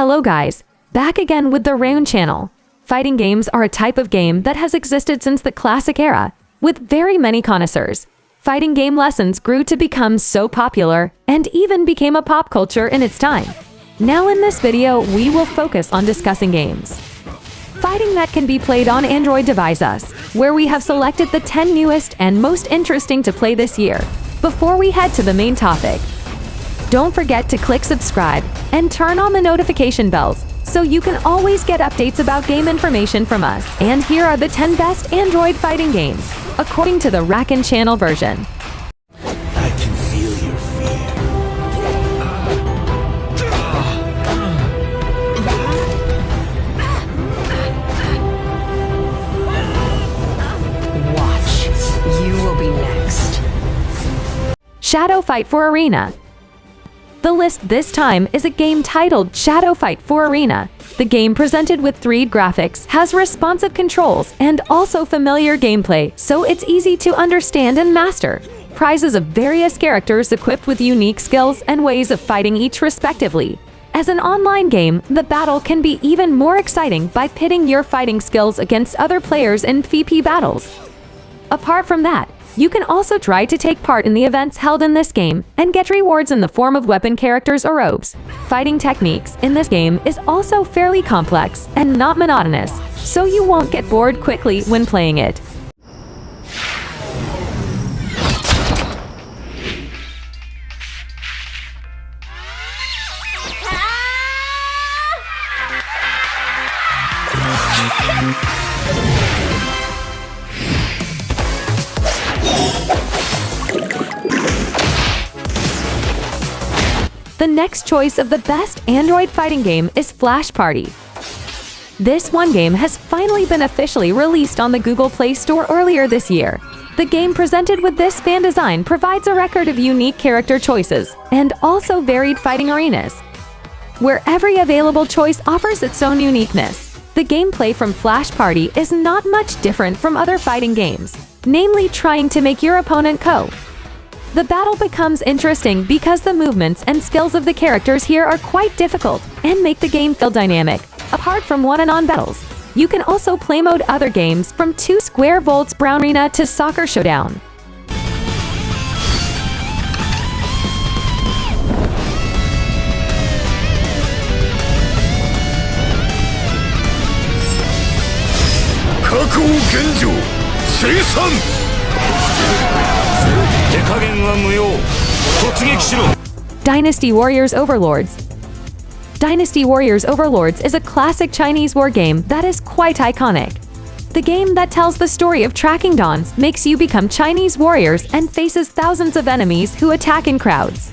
Hello guys, back again with the Rune channel. Fighting games are a type of game that has existed since the classic era, with very many connoisseurs. Fighting game lessons grew to become so popular and even became a pop culture in its time. Now in this video, we will focus on discussing games fighting that can be played on Android devices, where we have selected the 10 newest and most interesting to play this year. Before we head to the main topic, don't forget to click subscribe and turn on the notification bells so you can always get updates about game information from us. And here are the 10 best Android fighting games, according to the Rune channel version. I can feel your fear. Watch. You will be next. Shadow Fight for Arena. The list this time is a game titled Shadow Fight for Arena. The game, presented with 3D graphics, has responsive controls and also familiar gameplay, so it's easy to understand and master. Prizes of various characters equipped with unique skills and ways of fighting each respectively. As an online game, the battle can be even more exciting by pitting your fighting skills against other players in PvP battles. Apart from that, you can also try to take part in the events held in this game and get rewards in the form of weapon characters or robes. Fighting techniques in this game is also fairly complex and not monotonous, so you won't get bored quickly when playing it. The next choice of the best Android fighting game is Flash Party. This one game has finally been officially released on the Google Play Store earlier this year. The game, presented with this fan design, provides a record of unique character choices and also varied fighting arenas, where every available choice offers its own uniqueness. The gameplay from Flash Party is not much different from other fighting games, namely trying to make your opponent KO. The battle becomes interesting because the movements and skills of the characters here are quite difficult and make the game feel dynamic. Apart from one-on-one battles, you can also play mode other games, from 2 square volts Brown Arena to Soccer Showdown. Dynasty Warriors Overlords. Dynasty Warriors Overlords is a classic Chinese war game that is quite iconic. The game that tells the story of tracking dawns makes you become Chinese warriors and faces thousands of enemies who attack in crowds.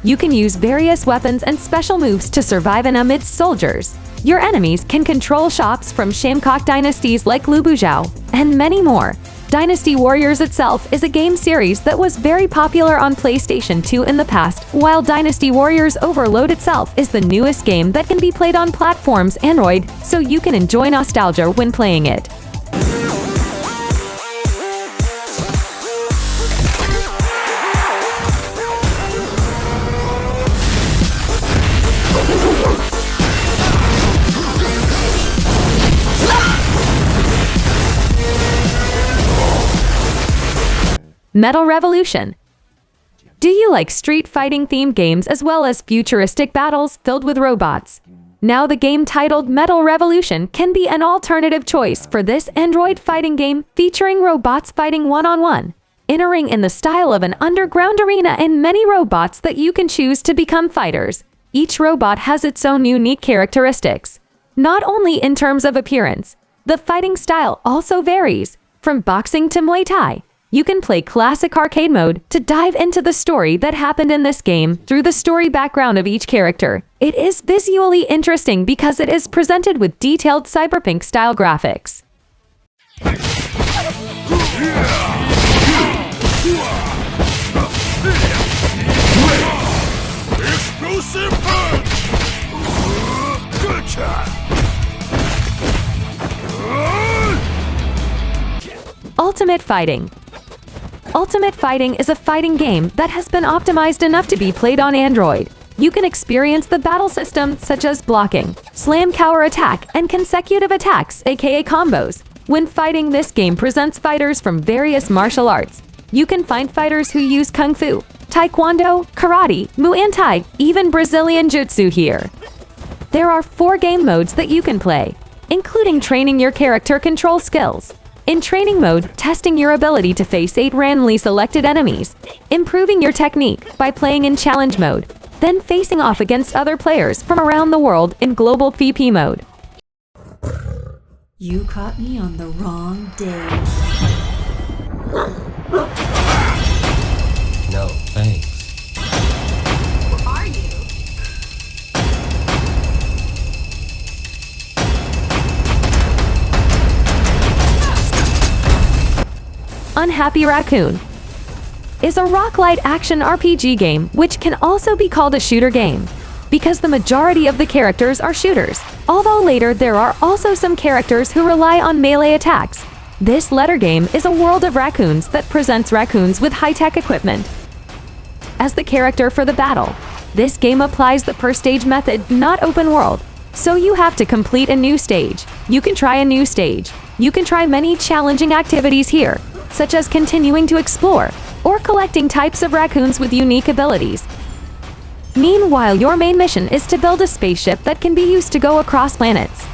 You can use various weapons and special moves to survive in amidst soldiers. Your enemies can control shops from Shamkok dynasties like Liu Buzhao, and many more. Dynasty Warriors itself is a game series that was very popular on PlayStation 2 in the past, while Dynasty Warriors Overload itself is the newest game that can be played on platforms Android, so you can enjoy nostalgia when playing it. Metal Revolution. Do you like street fighting themed games as well as futuristic battles filled with robots? Now the game titled Metal Revolution can be an alternative choice for this Android fighting game, featuring robots fighting one-on-one, entering in the style of an underground arena, and many robots that you can choose to become fighters. Each robot has its own unique characteristics. Not only in terms of appearance, the fighting style also varies, from boxing to Muay Thai. You can play classic arcade mode to dive into the story that happened in this game through the story background of each character. It is visually interesting because it is presented with detailed cyberpunk-style graphics. Explosive punch! Gotcha! Ultimate Fighting. Ultimate Fighting is a fighting game that has been optimized enough to be played on Android. You can experience the battle system such as blocking, slam counter attack, and consecutive attacks, aka combos. When fighting, this game presents fighters from various martial arts. You can find fighters who use Kung Fu, Taekwondo, Karate, Muay Thai, even Brazilian Jiu-Jitsu here. There are 4 game modes that you can play, including training your character control skills. In training mode, testing your ability to face 8 randomly selected enemies, improving your technique by playing in challenge mode, then facing off against other players from around the world in global PvP mode. You caught me on the wrong day. No, thanks. Who are you? Unhappy Raccoon is a roguelite action RPG game which can also be called a shooter game, because the majority of the characters are shooters, although later there are also some characters who rely on melee attacks. This letter game is a world of raccoons that presents raccoons with high-tech equipment as the character for the battle. This game applies the per stage method, not open world, so you have to complete a new stage. You can try a new stage. You can try many challenging activities here, such as continuing to explore or collecting types of raccoons with unique abilities. Meanwhile, your main mission is to build a spaceship that can be used to go across planets.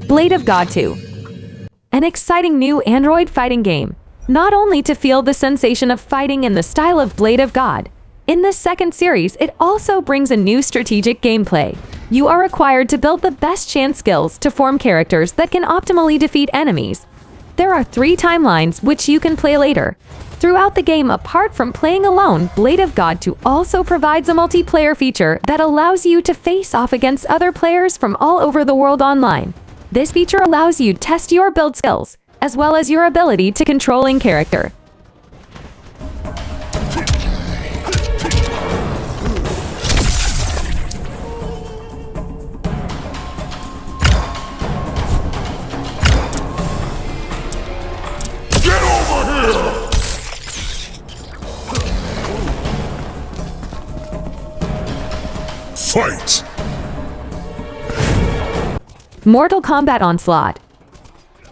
Blade of God 2. An exciting new Android fighting game. Not only to feel the sensation of fighting in the style of Blade of God, in this second series it also brings a new strategic gameplay. You are required to build the best chance skills to form characters that can optimally defeat enemies. There are 3 timelines which you can play later. Throughout the game, apart from playing alone, Blade of God 2 also provides a multiplayer feature that allows you to face off against other players from all over the world online. This feature allows you to test your build skills, as well as your ability to controlling character. Get over here! Fight! Mortal Kombat Onslaught.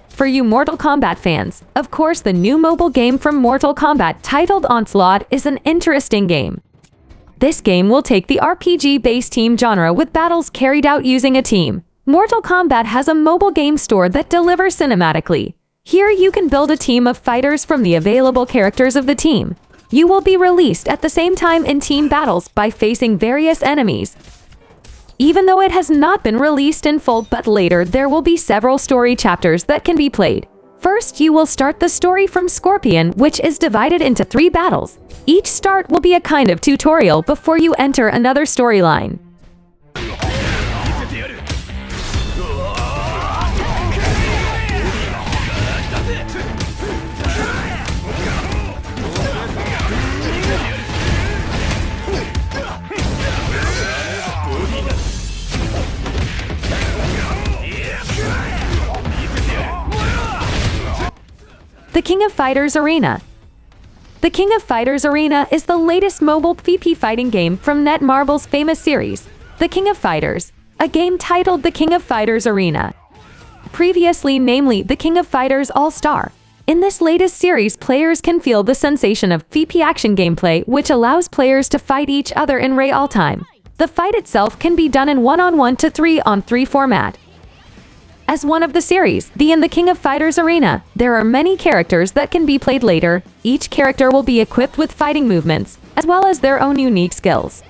For you Mortal Kombat fans, of course the new mobile game from Mortal Kombat titled Onslaught is an interesting game. This game will take the RPG-based team genre with battles carried out using a team. Mortal Kombat has a mobile game store that delivers cinematically. Here you can build a team of fighters from the available characters of the team. You will be released at the same time in team battles by facing various enemies. Even though it has not been released in full, but later there will be several story chapters that can be played. First, you will start the story from Scorpion, which is divided into 3 battles. Each start will be a kind of tutorial before you enter another storyline. The King of Fighters Arena. The King of Fighters Arena is the latest mobile PvP fighting game from Netmarble's famous series, The King of Fighters, a game titled The King of Fighters Arena. Previously, namely The King of Fighters All-Star. In this latest series, players can feel the sensation of PvP action gameplay, which allows players to fight each other in real time. The fight itself can be done in 1-on-1 to 3-on-3 format. As one of the series, in the King of Fighters Arena, there are many characters that can be played later. Each character will be equipped with fighting movements, as well as their own unique skills.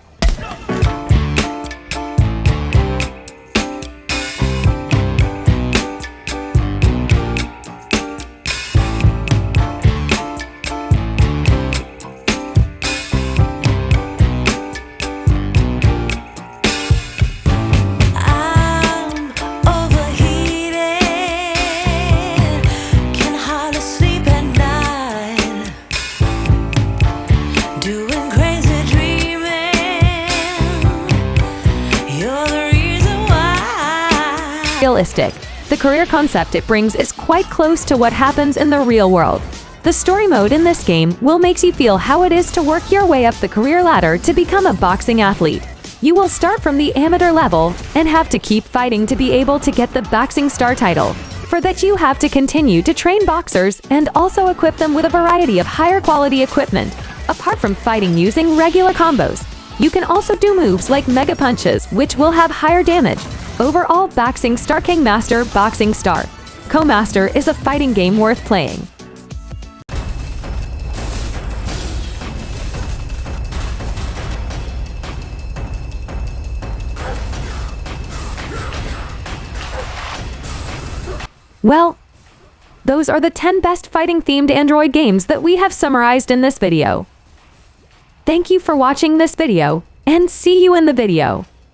realistic. The career concept it brings is quite close to what happens in the real world. The story mode in this game will make you feel how it is to work your way up the career ladder to become a boxing athlete. You will start from the amateur level and have to keep fighting to be able to get the boxing star title. For that you have to continue to train boxers and also equip them with a variety of higher quality equipment. Apart from fighting using regular combos, you can also do moves like mega punches, which will have higher damage. Overall, Boxing Star King Master Boxing Star Co-Master is a fighting game worth playing. Well, those are the 10 best fighting-themed Android games that we have summarized in this video. Thank you for watching this video, and see you in the video.